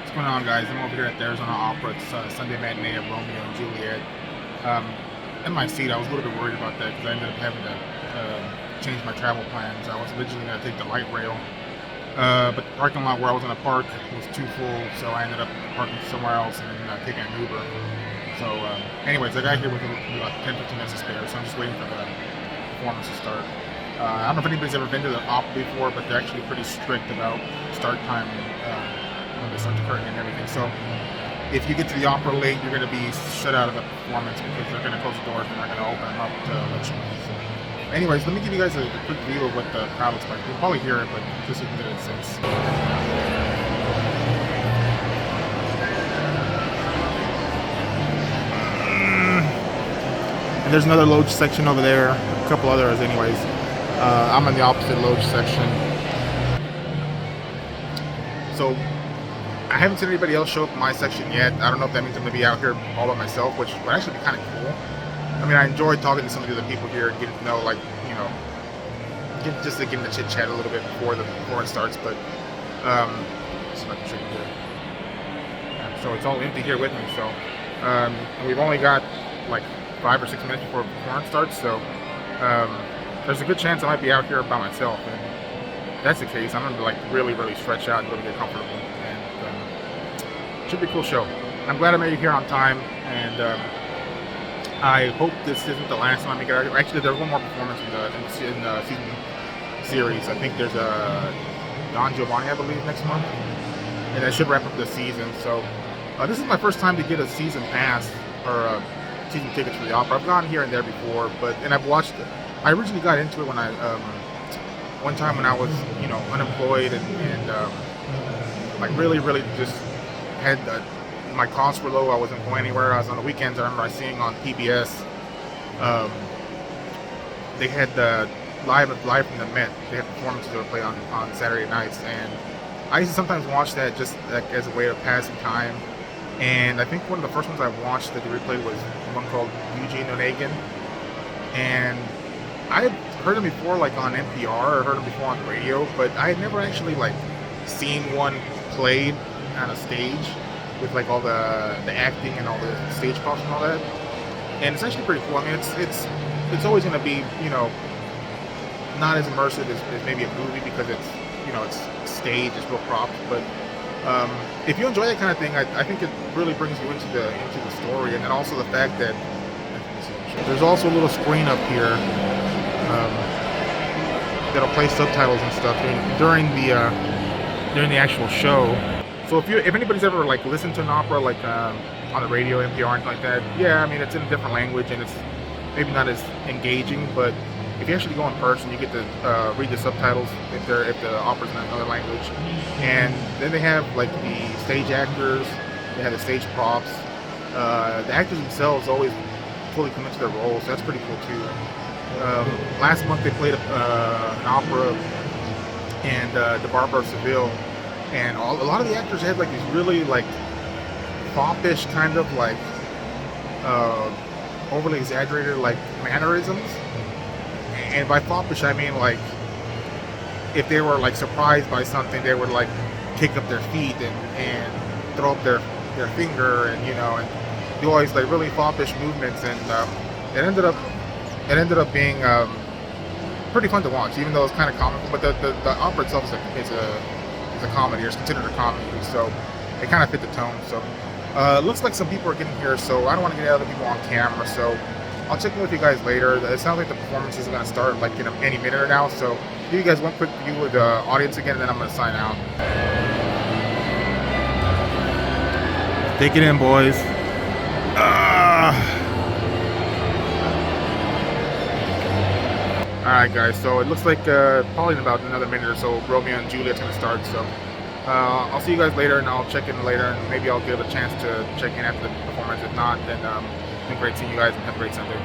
What's going on, guys? I'm over here at the Arizona Opera. It's Sunday matinee of Romeo and Juliet. Um, in my seat, I was a little bit worried about that because I ended up having to change my travel plans. I was originally going to take the light rail, but the parking lot where I was going to park was too full, so I ended up parking somewhere else and then taking an Uber. So, anyways, I got here with about 10-15 minutes to spare, so I'm just waiting for the performance to start. I don't know if anybody's ever been to the opera before, but they're actually pretty strict about start time when they start the curtain and everything. So if you get to the opera late, you're going to be shut out of the performance because they're going to close the doors and they're going to open them up to let you in. So, anyways, let me give you guys a quick view of what the crowd looks like. You'll probably hear it, but just so you can get a sense. And there's another loge section over there, a couple others anyways. I'm in the opposite loge section. So I haven't seen anybody else show up in my section yet. I don't know if that means I'm going to be out here all by myself, which would actually be kind of cool. I mean, I enjoyed talking to some of the other people here and getting to know, like, you know, just to get the chit chat a little bit before it starts. But so it's all empty here with me. So we've only got like 5 or 6 minutes before the performance starts. So there's a good chance I might be out here by myself. And if that's the case, I'm gonna like really stretch out and really get comfortable. Should be a cool show. I'm glad I made it here on time, and I hope this isn't the last time I make it out here. Actually, there's one more performance in the season series. I think there's a Don Giovanni, I believe, next month, and that should wrap up the season. So this is my first time to get a season pass or season tickets for the opera. I've gone here and there before, and I've watched it. I originally got into it when I one time when I was, you know, unemployed and like really just had my costs were low. I wasn't going anywhere. I was on the weekends. I remember seeing on PBS they had the live from the Met. They had performances that would play on Saturday nights, and I used to sometimes watch that just like as a way of passing time. And I think one of the first ones I watched that they replayed was one called Eugene Onegin, and I had heard him before, like on NPR, or heard him before on the radio, but I had never actually like seen one played on a stage with like all the acting and all the stage props and all that. And it's actually pretty cool. I mean, it's always going to be, you know, not as immersive as maybe a movie because it's, you know, it's stage, it's real props. But if you enjoy that kind of thing, I think it really brings you into the story. And then also the fact that there's also a little screen up here that'll play subtitles and stuff during the actual show. So if anybody's ever like listened to an opera like on the radio, NPR, and like that, yeah, I mean it's in a different language and it's maybe not as engaging. But if you actually go in person, you get to read the subtitles if the opera's in another language. And then they have like the stage actors, they have the stage props. The actors themselves always fully commit to their roles, so that's pretty cool too. Last month they played an opera and the Barber of Seville. And a lot of the actors had like these really like foppish kind of like overly exaggerated like mannerisms. And by foppish I mean like if they were like surprised by something, they would like kick up their feet and throw up their finger and, you know, and do all these like really foppish movements. And it ended up being pretty fun to watch, even though it's kind of comical. But the opera itself is a comedy, or it's considered a comedy, so it kind of fit the tone. So looks like some people are getting here, so I don't want to get other people on camera, so I'll check in with you guys later. It sounds like the performance is going to start like in any minute now, so give you guys one quick view of the audience again, and then I'm going to sign out. Take it in, boys. Alright guys, so it looks like probably in about another minute or so Romeo and Juliet's going to start, so I'll see you guys later, and I'll check in later, and maybe I'll give a chance to check in after the performance. If not, then it's been great seeing you guys, and have a great Sunday.